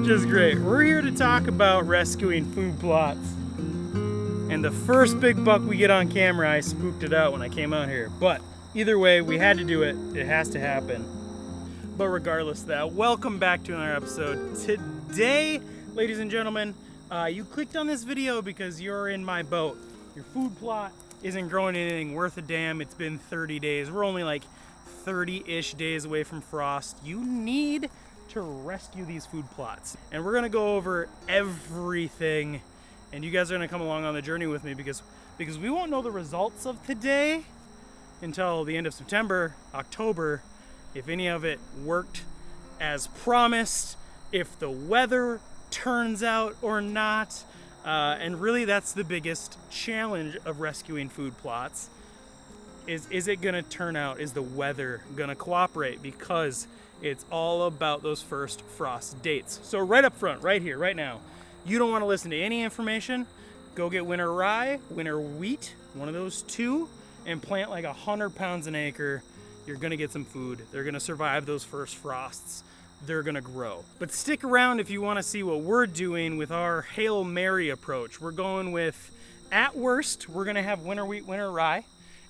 Just great. We're here to talk about rescuing food plots. And the first big buck we get on camera, I spooked it out when I came out here. But either way, we had to do it. It has to happen. But regardless of that, welcome back to another episode. Today, ladies and gentlemen, you clicked on this video because you're in my boat. Your food plot isn't growing anything worth a damn. It's been 30 days. We're only like 30-ish days away from frost. You need to rescue these food plots. And we're gonna go over everything, and you guys are gonna come along on the journey with me because we won't know the results of today until the end of September, October, if any of it worked as promised, if the weather turns out or not. And really that's the biggest challenge of rescuing food plots. Is it gonna turn out? Is the weather gonna cooperate? Because it's all about those first frost dates. So right up front, right here, right now, you don't want to listen to any information. Go get winter rye, winter wheat, one of those two, and plant like 100 pounds an acre. You're gonna get some food. They're gonna survive those first frosts. They're gonna grow. But stick around if you want to see what we're doing with our Hail Mary approach. We're going with, at worst, we're gonna have winter wheat, winter rye.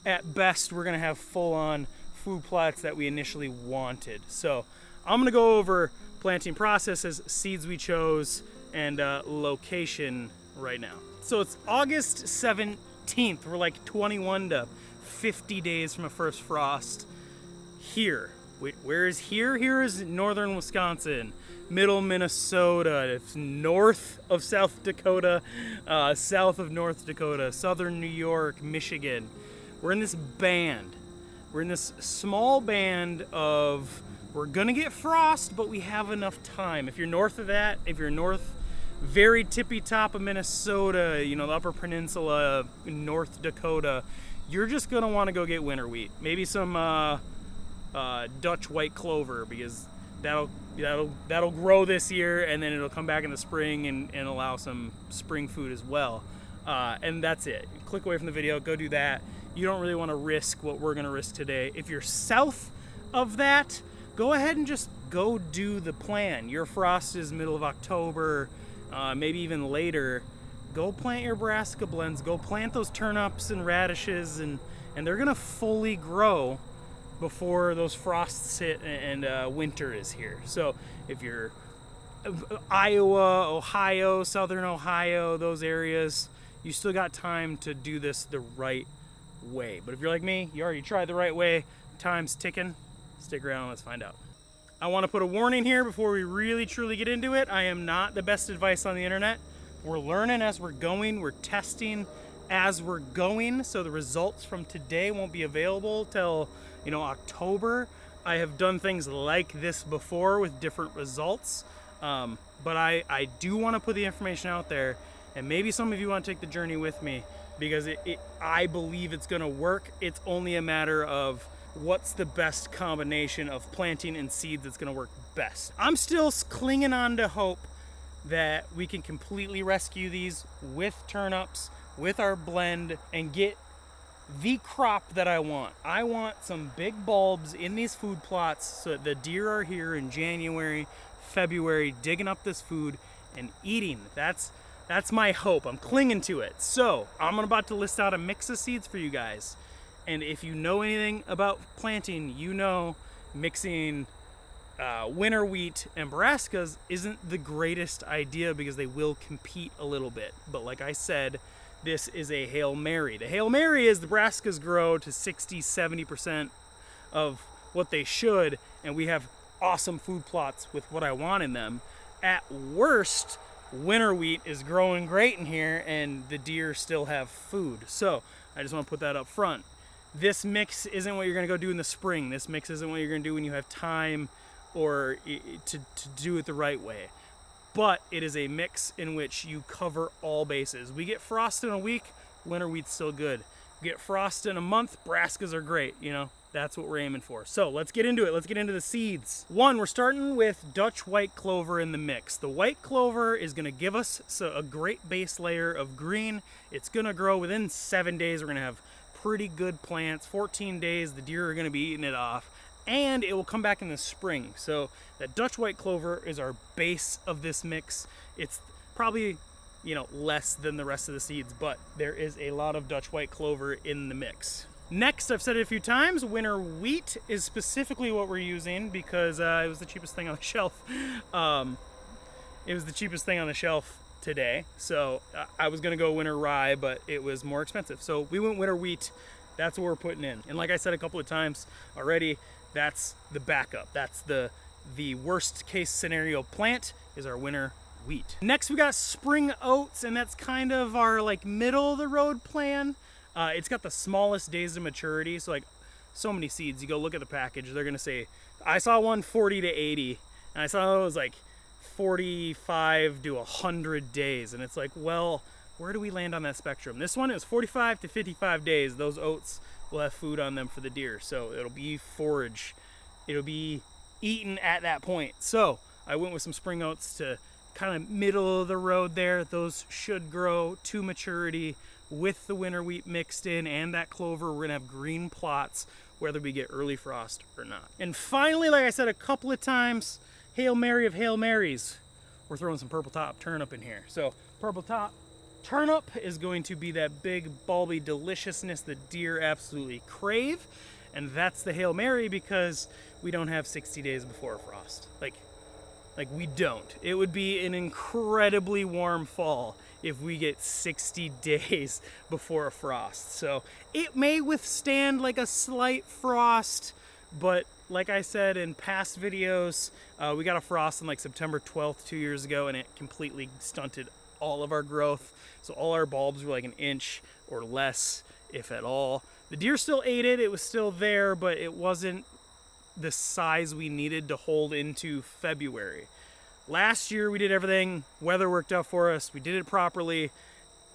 At best, we're gonna have full-on food plots that we initially wanted. So I'm gonna go over planting processes, seeds we chose, and location right now. So it's August 17th. We're like 21 to 50 days from a first frost here. Wait, where is here? Here is northern Wisconsin, middle Minnesota, it's north of South Dakota, south of North Dakota, southern New York, Michigan. We're in this band. We're in this small band of, we're gonna get frost, but we have enough time. If you're north of that, if you're north, very tippy top of Minnesota, you know, the Upper Peninsula, North Dakota, you're just gonna wanna go get winter wheat. Maybe some Dutch white clover, because that'll grow this year, and then it'll come back in the spring and allow some spring food as well. And that's it. Click away from the video, go do that. You don't really want to risk what we're going to risk today. If you're south of that, go ahead and just go do the plan. Your frost is middle of October, maybe even later. Go plant your brassica blends. Go plant those turnips and radishes, and they're going to fully grow before those frosts hit and winter is here. So if you're Iowa, Ohio, southern Ohio, those areas, you still got time to do this the right way. But if you're like me, you already tried the right way, time's ticking. Stick around and let's find out. I want to put a warning here before we really truly get into it. I am not the best advice on the internet. We're learning as we're going, we're testing as we're going, so the results from today won't be available till, you know, October. I have done things like this before with different results, but I do want to put the information out there, and maybe some of you want to take the journey with me, because I believe it's going to work. It's only a matter of what's the best combination of planting and seeds that's going to work best. I'm still clinging on to hope that we can completely rescue these with turnips, with our blend, and get the crop that I want. I want some big bulbs in these food plots so that the deer are here in January, February, digging up this food and eating. That's my hope. I'm clinging to it. So I'm about to list out a mix of seeds for you guys. And if you know anything about planting, you know mixing winter wheat and brassicas isn't the greatest idea because they will compete a little bit. But like I said, this is a Hail Mary. The Hail Mary is the brassicas grow to 60-70% of what they should, and we have awesome food plots with what I want in them. At worst, winter wheat is growing great in here and the deer still have food. So I just want to put that up front. This mix isn't what you're going to go do in the spring. This mix isn't what you're going to do when you have time or to do it the right way. But it is a mix in which you cover all bases. We get frost in a week, winter wheat's still good. We get frost in a month, brassicas are great, you know. That's what we're aiming for. So let's get into it. Let's get into the seeds. One, we're starting with Dutch white clover in the mix. The white clover is going to give us a great base layer of green. It's going to grow within 7 days. We're going to have pretty good plants. 14 days, the deer are going to be eating it off. And it will come back in the spring. So that Dutch white clover is our base of this mix. It's probably, you know, less than the rest of the seeds, but there is a lot of Dutch white clover in the mix. Next, I've said it a few times, winter wheat is specifically what we're using because it was the cheapest thing on the shelf. It was the cheapest thing on the shelf today. So I was gonna go winter rye, but it was more expensive. So we went winter wheat. That's what we're putting in. And like I said a couple of times already, that's the backup. That's the worst case scenario plant is our winter wheat. Next, we got spring oats, and that's kind of our like middle of the road plan. It's got the smallest days of maturity. So like so many seeds, you go look at the package, they're gonna say, I saw one 40 to 80, and I saw it was like 45 to 100 days. And it's like, well, where do we land on that spectrum? This one is 45 to 55 days. Those oats will have food on them for the deer. So it'll be forage. It'll be eaten at that point. So I went with some spring oats to kind of middle of the road there. Those should grow to maturity with the winter wheat mixed in and that clover. We're gonna have green plots whether we get early frost or not. And finally, like I said a couple of times, Hail Mary of Hail Marys, we're throwing some purple top turnip in here. So purple top turnip is going to be that big bulby deliciousness that deer absolutely crave, and that's the Hail Mary because we don't have 60 days before frost. Like we don't. It would be an incredibly warm fall if we get 60 days before a frost. So it may withstand like a slight frost, but like I said in past videos, we got a frost on like September 12th 2 years ago, and it completely stunted all of our growth. So all our bulbs were like an inch or less, if at all. The deer still ate it. It was still there, but it wasn't the size we needed to hold into February. Last year we did everything, weather worked out for us, we did it properly,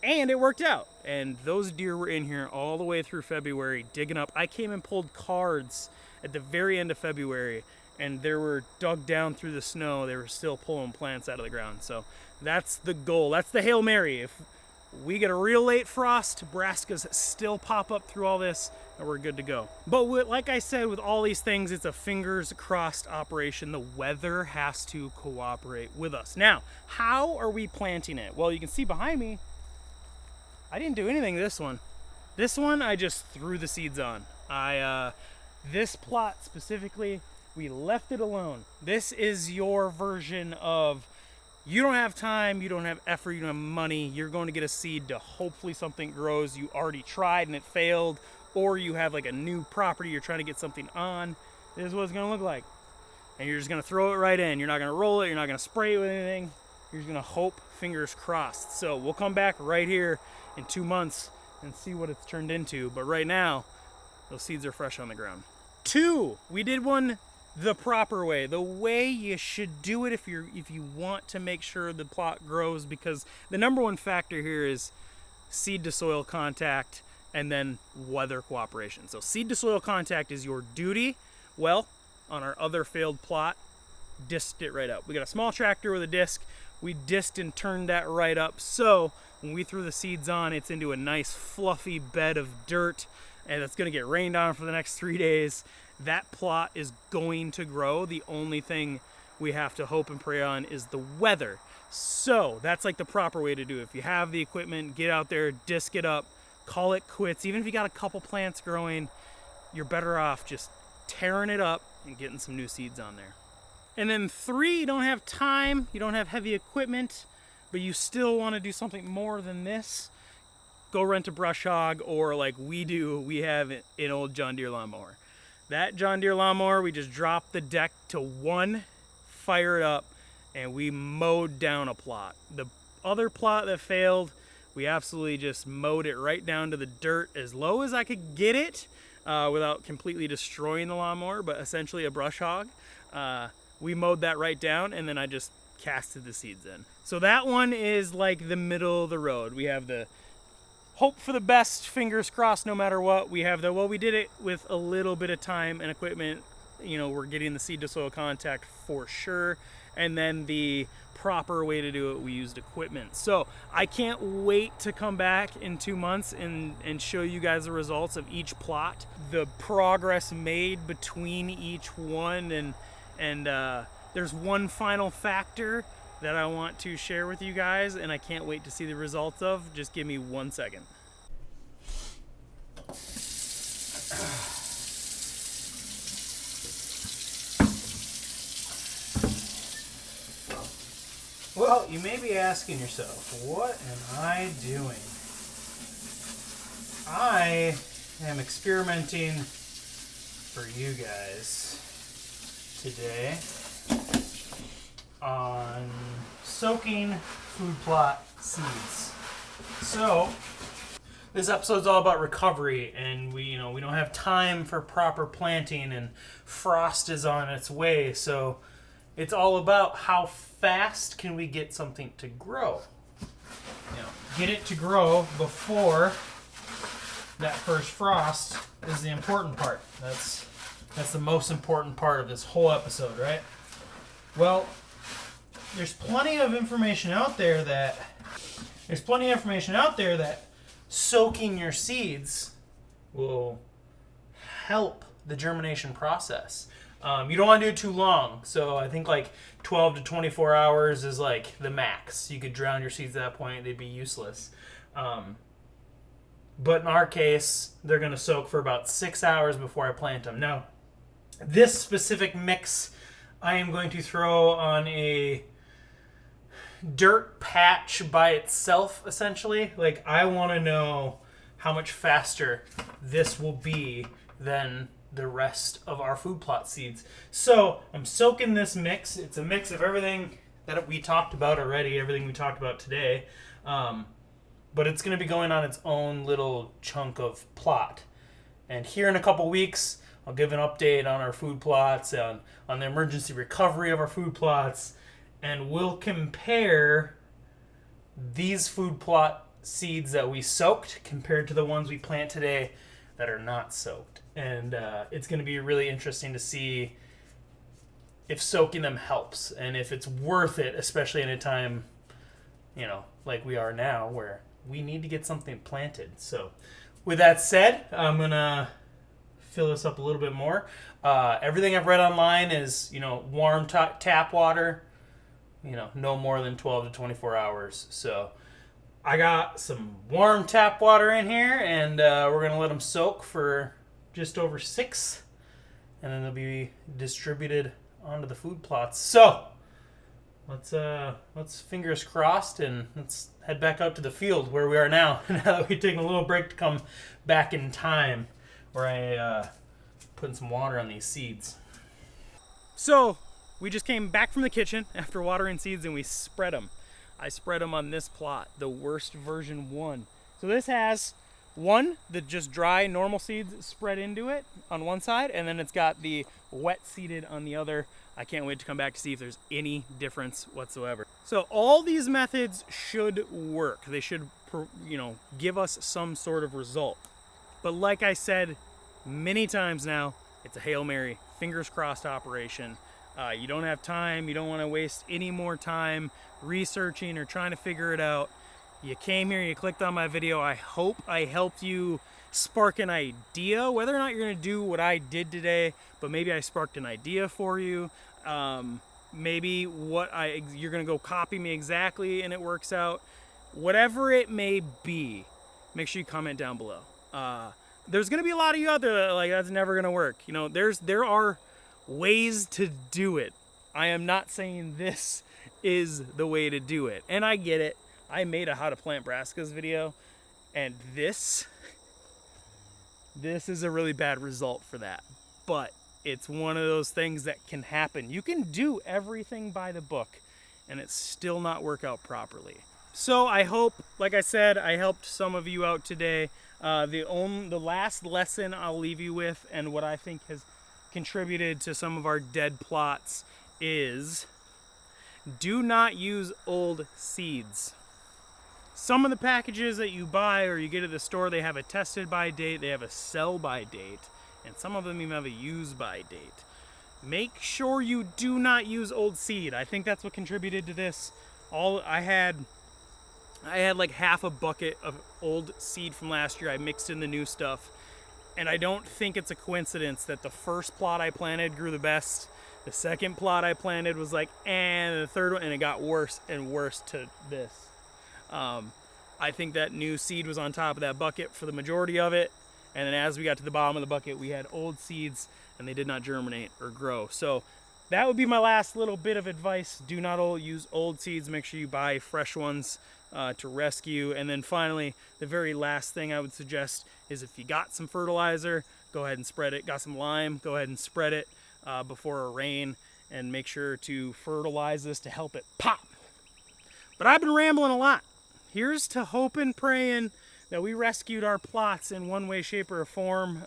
and it worked out. And those deer were in here all the way through February digging up. I came and pulled cards at the very end of February, and they were dug down through the snow. They were still pulling plants out of the ground. So that's the goal. That's the Hail Mary. If we get a real late frost, brassicas still pop up through all this, and we're good to go. But like I said, with all these things, it's a fingers crossed operation. The weather has to cooperate with us. Now, how are we planting it? Well, you can see behind me, I didn't do anything to this one. This one, I just threw the seeds on. This plot specifically, we left it alone. This is your version of, you don't have time, you don't have effort, you don't have money, you're going to get a seed to hopefully something grows you already tried and it failed, or you have like a new property you're trying to get something on. This is what it's going to look like. And you're just going to throw it right in. You're not going to roll it, you're not going to spray it with anything. You're just going to hope, fingers crossed. So we'll come back right here in 2 months and see what it's turned into. But right now, those seeds are fresh on the ground. 2, we did one the proper way, the way you should do it if you want to make sure the plot grows, because the number one factor here is seed to soil contact and then weather cooperation. So seed to soil contact is your duty. Well, on our other failed plot, disked it right up. We got a small tractor with a disc. We disked and turned that right up. So when we threw the seeds on, it's into a nice fluffy bed of dirt, and it's going to get rained on for the next 3 days. That plot is going to grow. The only thing we have to hope and pray on is the weather. So that's like the proper way to do it. If you have the equipment, get out there, disc it up, call it quits. Even if you got a couple plants growing, you're better off just tearing it up and getting some new seeds on there. And then 3, you don't have time, you don't have heavy equipment, but you still want to do something more than this. Go rent a brush hog, or like we do, we have an old John Deere lawnmower. That John Deere lawnmower, we just dropped the deck to 1, fire it up, and we mowed down a plot. The other plot that failed, we absolutely just mowed it right down to the dirt as low as I could get it without completely destroying the lawnmower, but essentially a brush hog. We mowed that right down, and then I just casted the seeds in. So that one is like the middle of the road. We have the hope for the best, fingers crossed no matter what. We have the, well, we did it with a little bit of time and equipment. You know, we're getting the seed to soil contact for sure. And then the proper way to do it, we used equipment. So I can't wait to come back in 2 months and show you guys the results of each plot, the progress made between each one, and there's one final factor that I want to share with you guys, and I can't wait to see the results of. Just give me 1 second. Well, you may be asking yourself, what am I doing? I am experimenting for you guys today on soaking food plot seeds. So this episode's all about recovery, and we don't have time for proper planting, and frost is on its way. So it's all about how fast can we get something to grow. Get it to grow before that first frost is the important part. That's the most important part of this whole episode, right? Well, there's plenty of information out there that soaking your seeds will help the germination process. You don't want to do it too long, so I think like 12 to 24 hours is like the max. You could drown your seeds at that point, they'd be useless. But in our case, they're going to soak for about 6 hours before I plant them. Now, this specific mix I am going to throw on a dirt patch by itself, essentially. Like, I want to know how much faster this will be than the rest of our food plot seeds. So I'm soaking this mix. It's a mix of everything that we talked about already, everything we talked about today. But it's going to be going on its own little chunk of plot. And here in a couple weeks, I'll give an update on our food plots, on the emergency recovery of our food plots, and we'll compare these food plot seeds that we soaked compared to the ones we plant today that are not soaked. And it's going to be really interesting to see if soaking them helps, and if it's worth it, especially in a time, like we are now, where we need to get something planted. So with that said, I'm going to fill this up a little bit more. Everything I've read online is, warm tap water, no more than 12 to 24 hours. So I got some warm tap water in here, and we're going to let them soak for just over 6, and then they'll be distributed onto the food plots. So let's fingers crossed, and let's head back out to the field where we are now. Now that we've taken a little break to come back in time, where I putting some water on these seeds. So we just came back from the kitchen after watering seeds, and we spread them. I spread them on this plot, the worst version 1. So this has the just dry normal seeds spread into it on one side, and then it's got the wet seeded on the other. I can't wait to come back to see if there's any difference whatsoever. So all these methods should work. They should, give us some sort of result. But like I said many times now, it's a Hail Mary, fingers crossed operation. You don't have time. You don't want to waste any more time researching or trying to figure it out. You came here, you clicked on my video. I hope I helped you spark an idea, whether or not you're going to do what I did today, but maybe I sparked an idea for you. Maybe you're going to go copy me exactly and it works out. Whatever it may be, make sure you comment down below. There's going to be a lot of you out there that that's never going to work. There are ways to do it. I am not saying this is the way to do it. And I get it. I made a how to plant brassicas video, and this is a really bad result for that. But it's one of those things that can happen. You can do everything by the book and it still not work out properly. So I hope, like I said, I helped some of you out today. The last lesson I'll leave you with, and what I think has contributed to some of our dead plots, is do not use old seeds. Some of the packages that you buy or you get at the store, they have a tested by date, they have a sell by date, and some of them even have a use by date. Make sure you do not use old seed. I think that's what contributed to this. I had like half a bucket of old seed from last year. I mixed in the new stuff, and I don't think it's a coincidence that the first plot I planted grew the best. The second plot I planted was like, and the third one, and it got worse and worse to this. I think that new seed was on top of that bucket for the majority of it, and then as we got to the bottom of the bucket, we had old seeds, and they did not germinate or grow. So that would be my last little bit of advice. Do not use old seeds. Make sure you buy fresh ones to rescue. And then finally, the very last thing I would suggest is if you got some fertilizer, go ahead and spread it. Got some lime, go ahead and spread it before a rain, and make sure to fertilize this to help it pop. But I've been rambling a lot. Here's to hoping, praying that we rescued our plots in one way, shape, or form.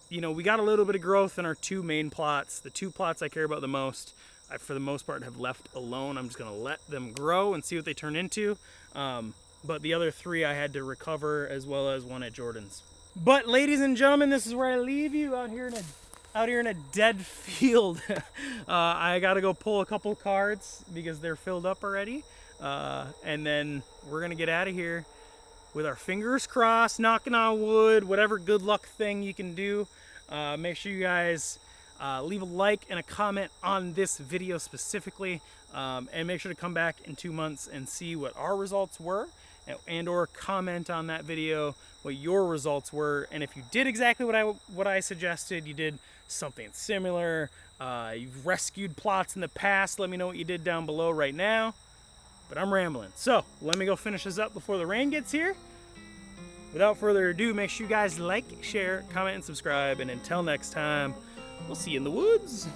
You know, we got a little bit of growth in our two main plots. The two plots I care about the most, I, for the most part, have left alone. I'm just gonna let them grow and see what they turn into. But the other three I had to recover, as well as one at Jordan's. But ladies and gentlemen, this is where I leave you out here in a dead field. I gotta go pull a couple cards because they're filled up already. And then we're gonna get out of here with our fingers crossed, knocking on wood, whatever good luck thing you can do. Make sure you guys leave a like and a comment on this video specifically, and make sure to come back in 2 months and see what our results were, and or comment on that video what your results were. And if you did exactly what I suggested, you did something similar, you've rescued plots in the past, let me know what you did down below right now. But I'm rambling, so let me go finish this up before the rain gets here. Without further ado, make sure you guys like, share, comment, and subscribe. And until next time, we'll see you in the woods.